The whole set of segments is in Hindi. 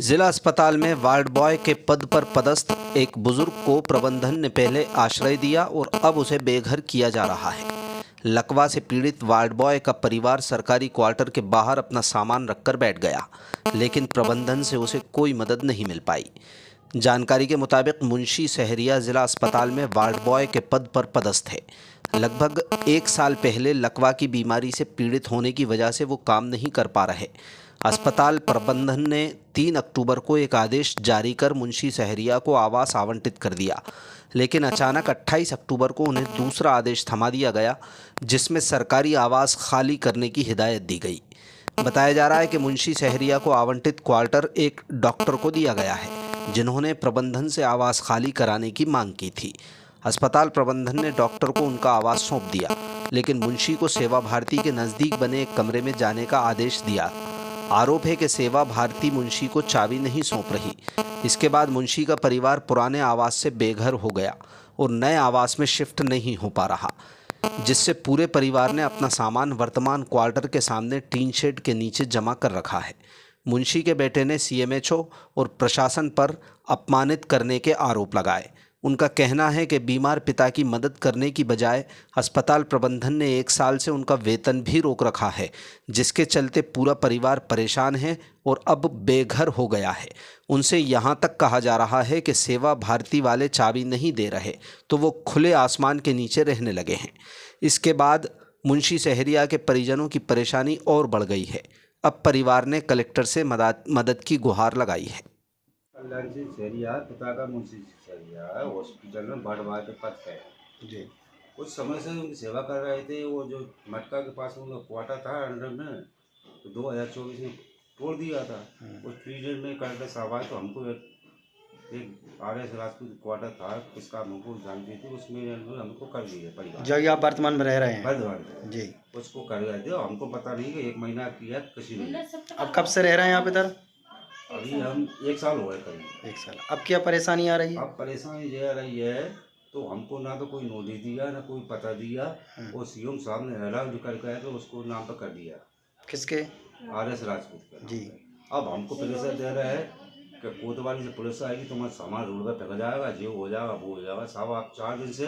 जिला अस्पताल में वार्ड बॉय के पद पर पदस्थ एक बुजुर्ग को प्रबंधन ने पहले आश्रय दिया और अब उसे बेघर किया जा रहा है। लकवा से पीड़ित वार्ड बॉय का परिवार सरकारी क्वार्टर के बाहर अपना सामान रखकर बैठ गया, लेकिन प्रबंधन से उसे कोई मदद नहीं मिल पाई। जानकारी के मुताबिक मुंशी सहरिया जिला अस्पताल में वार्ड बॉय के पद पर पदस्थ है। लगभग 1 साल पहले लकवा की बीमारी से पीड़ित होने की वजह से वो काम नहीं कर पा रहे। अस्पताल प्रबंधन ने 3 अक्टूबर को एक आदेश जारी कर मुंशी सहरिया को आवास आवंटित कर दिया, लेकिन अचानक 28 अक्टूबर को उन्हें दूसरा आदेश थमा दिया गया, जिसमें सरकारी आवास खाली करने की हिदायत दी गई। बताया जा रहा है कि मुंशी सहरिया को आवंटित क्वार्टर एक डॉक्टर को दिया गया है, जिन्होंने प्रबंधन से आवास खाली कराने की मांग की थी। अस्पताल प्रबंधन ने डॉक्टर को उनका आवास सौंप दिया, लेकिन मुंशी को सेवा भारती के नज़दीक बने एक कमरे में जाने का आदेश दिया। आरोप है कि सेवा भारती मुंशी को चाबी नहीं सौंप रही। इसके बाद मुंशी का परिवार पुराने आवास से बेघर हो गया और नए आवास में शिफ्ट नहीं हो पा रहा, जिससे पूरे परिवार ने अपना सामान वर्तमान क्वार्टर के सामने टीन शेड के नीचे जमा कर रखा है। मुंशी के बेटे ने सीएमएचओ और प्रशासन पर अपमानित करने के आरोप लगाए। उनका कहना है कि बीमार पिता की मदद करने की बजाय अस्पताल प्रबंधन ने 1 साल से उनका वेतन भी रोक रखा है, जिसके चलते पूरा परिवार परेशान है और अब बेघर हो गया है। उनसे यहाँ तक कहा जा रहा है कि सेवा भारती वाले चाबी नहीं दे रहे तो वो खुले आसमान के नीचे रहने लगे हैं। इसके बाद मुंशी सहरिया के परिजनों की परेशानी और बढ़ गई है। अब परिवार ने कलेक्टर से मदद की गुहार लगाई है। कल्याण सिंह सहरिया पिता का मुंशी सहरिया हॉस्पिटल में वार्ड बॉय के पद पे जी कुछ समय से उनकी सेवा कर रहे थे। वो जो मटका के पास उनका क्वार्टर था अंडर में, तो 2024 में तोड़ दिया था। उस पीरियड में कलेक्टर साहब आए तो हमको एक RS राजपूत क्वार्टर था, किसका हमको जानती थी, उसमें हमको कर दिए परिवार जो आप वर्तमान में रह रहे हैं वर्तमान जी, उसको कर गए थे। हमको पता नहीं कि 1 महीना किया किसी ने। अब कब से रह रहे हैं आप इधर? अभी हम 1 साल हो गए करीब। 1 साल। अब क्या परेशानी आ रही है? अब परेशानी ये आ रही है, तो हमको ना तो कोई नोटिस दिया ना कोई पता दिया। वो सीएम साहब ने अलाउ कर गया तो उसको नाम पर कर दिया। किसके? RS राजपूत के जी। अब हमको प्रेशर दे रहा है कि कोतवाली से पुलिस आएगी, तुम्हारा सामान रोड पर फेंक जाएगा, जो हो जाएगा वो हो जाएगा। साहब आप 4 दिन से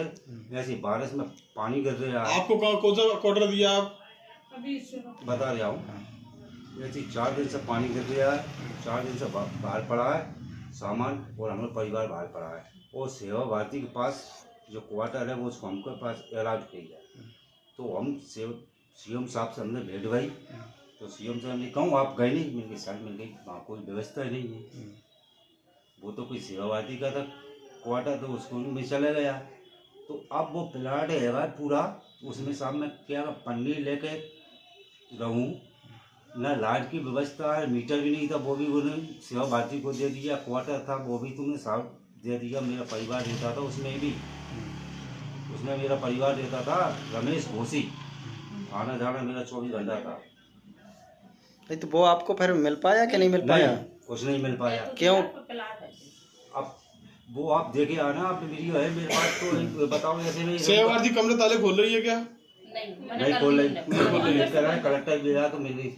ऐसी बारिश में पानी गिर रहा है। आपको कौन सा क्वार्टर दिया आप? बता रहा हूँ, ऐसी 4 दिन से पानी गिर रहा है, 4 दिन से बाहर पड़ा है सामान, और हमारा परिवार बाहर पड़ा है। और सेवा भारती के पास जो क्वार्टर है वो उसको हमके पास अलाउड किया है। तो हम सीएम साहब से हमने भेंट भाई, तो सीएम साहब ने कहूँ आप गए नहीं, मिल गई साल मिल गई, वहाँ कोई व्यवस्था नहीं है। वो तो कोई सेवा भारती का था क्वार्टर, तो उसको भी चले गया। तो अब वो प्लाट है पूरा, उसमें साहब मैं क्या पन्नी लेके रहूँ, ना लाइट की व्यवस्था है, मीटर भी नहीं था, वो भी उन्होंने सेवा भारती को दे दिया। क्वार्टर था वो भी तुमने साहब दे दिया। मेरा परिवार रहता था उसमें भी, उसमें मेरा परिवार रहता था, रमेश घोसी, आना जाना मेरा 24 घंटा था। नहीं तो वो आपको फिर मिल पाया कि नहीं मिल पाया? कुछ नहीं मिल पाया। क्यों? अब वो आप देखे आना, आप वीडियो है मेरे पास, तो बताओ। ऐसे नहीं सेवा भारती कमरे ताले खोल रही है क्या? नहीं खोल रही, कलेक्टर भी रहा तो मेरी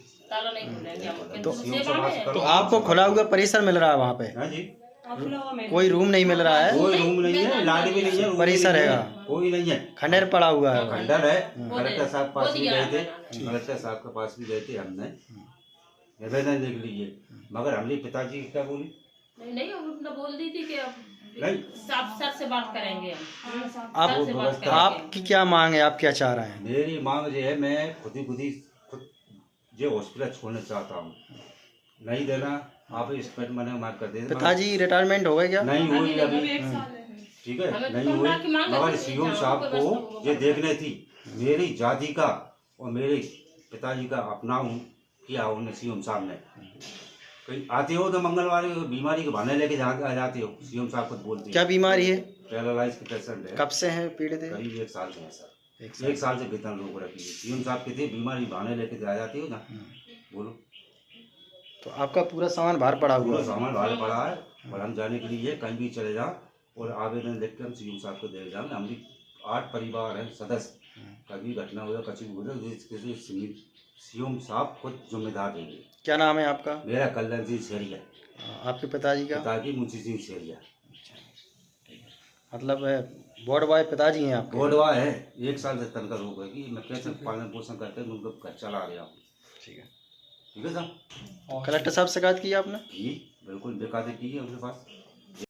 तो आपको खुला हुआ परिसर मिल रहा है वहाँ पे? हाँ जी, कोई रूम नहीं मिल रहा है? कोई रूम नहीं है, लाइट भी नहीं है, परिसर है कोई नहीं है, खंडर पड़ा हुआ है। खंडर है। कलेक्टर साहब पास भी गए थे, कलेक्टर साहब के पास भी गए थे, हमने निवेदन लिख लीजिए, मगर हमने पिताजी क्या बोली नहीं बोल दी थी कि नहीं, साफ सर से बात करेंगे हम। आपकी क्या मांग है? आप क्या चाह रहे हैं? मेरी मांग ये है, मैं खुद ही जो हॉस्पिटल छोड़ना चाहता हूँ। नहीं देना आप इस पर मैंने मार कर दे। पिताजी रिटायरमेंट हो गए क्या? नहीं हुई अभी, ठीक है, नहीं हुई, मगर सीएम साहब को ये देखने थी मेरी जाति का और मेरे पिताजी का अपनाऊं किया उन्हें। सीएम साहब ने कहीं आते हो तो मंगलवार बीमारी के बहाने लेके आ जाते हो, सीएम साहब खुद बोलते हैं। क्या बीमारी है? पैरालाइज के पेशेंट है। कब से हैं पीड़ित? करीब 1 साल से है सर। 1 साल से वेतन रोक रखी है। सीएम साहब के थे बीमारी बहाने लेके आ जाती हो ना, बोलो। तो आपका पूरा सामान बाहर पड़ा हुआ पूरा है? सामान बाहर पड़ा है और हम जाने के लिए कहीं भी चले जाओ और आवेदन लिख के हम सीएम साहब को दे जाए। हम भी 8 परिवार हैं सदस्य, कभी घटना हो जाए कभी हो जाए, सीएम साहब खुद जिम्मेदार रहेंगे। क्या नाम है आपका? मेरा कल्याण सिंह सहरिया। आपके पिताजी का पिताजी मुंशी सिंह सेरिया मतलब वार्ड बॉय पिताजी हैं आपके? गोडवा है। 1 साल से तनकर हो गई कि मैं कैसे पालन पोषण करके उनको घर चला रहा हूँ। ठीक है। ठीक है साहब। कलेक्टर साहब शिकायत की आपने? जी बिल्कुल बेकायदे की है उनके पास।